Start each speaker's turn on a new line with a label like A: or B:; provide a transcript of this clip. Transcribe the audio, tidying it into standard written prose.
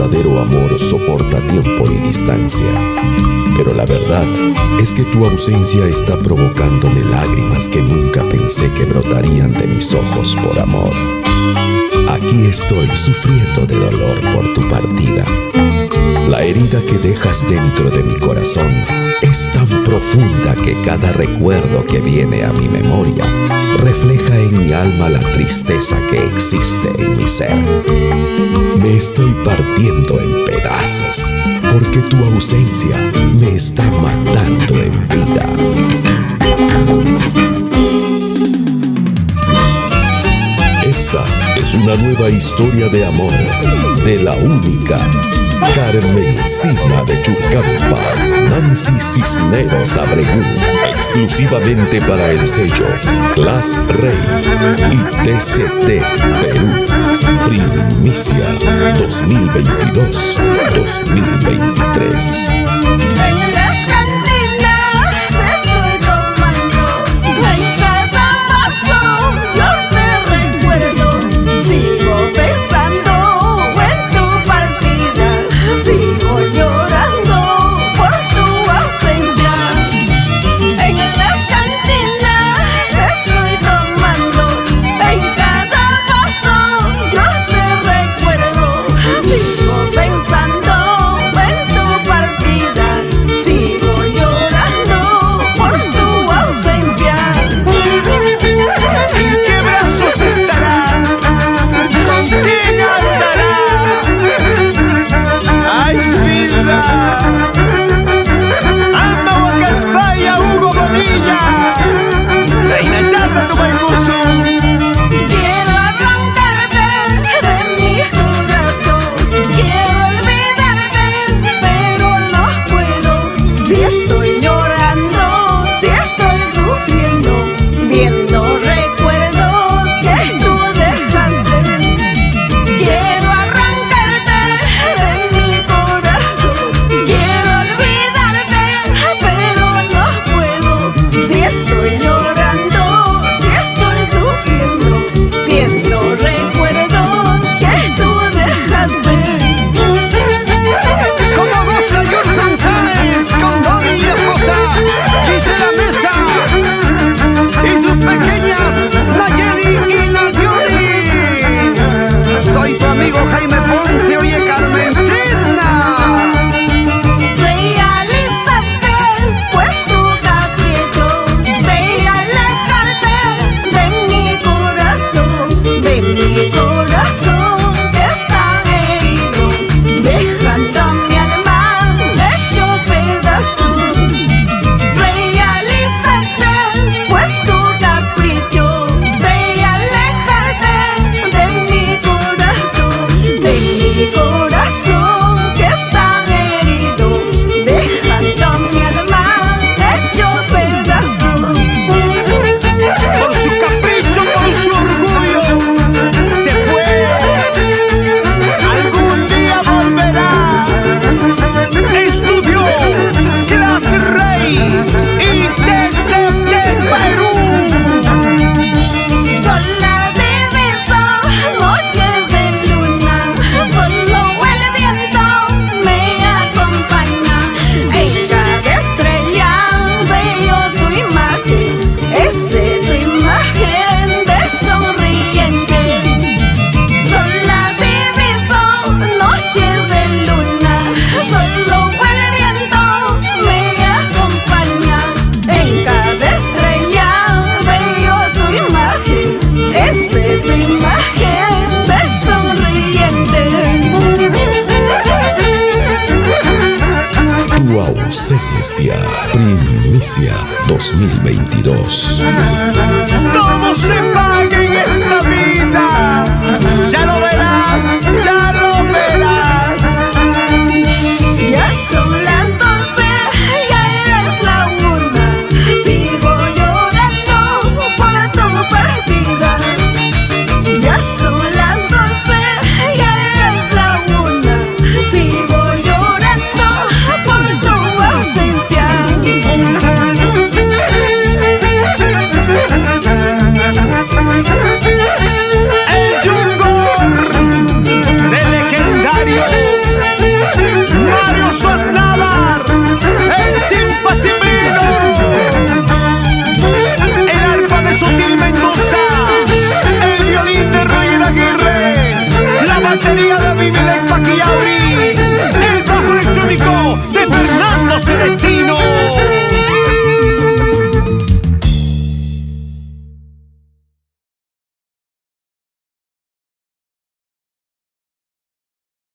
A: verdadero amor soporta tiempo y distancia. Pero la verdad es que tu ausencia está provocándome lágrimas que nunca pensé que brotarían de mis ojos por amor. Aquí estoy sufriendo de dolor por tu partida. La herida que dejas dentro de mi corazón es tan profunda que cada recuerdo que viene a mi memoria refleja en mi alma la tristeza que existe en mi ser. Me estoy partiendo en pedazos porque tu ausencia me está matando en vida. Esta es una nueva historia de amor de la única Carmencita de Churcampa, Nancy Cisneros Abregu, exclusivamente para el sello Class Rey y TCT Perú. Primicia 2022-2023. Primicia 2022.
B: Todo se paga en esta vida, ya lo verás, ya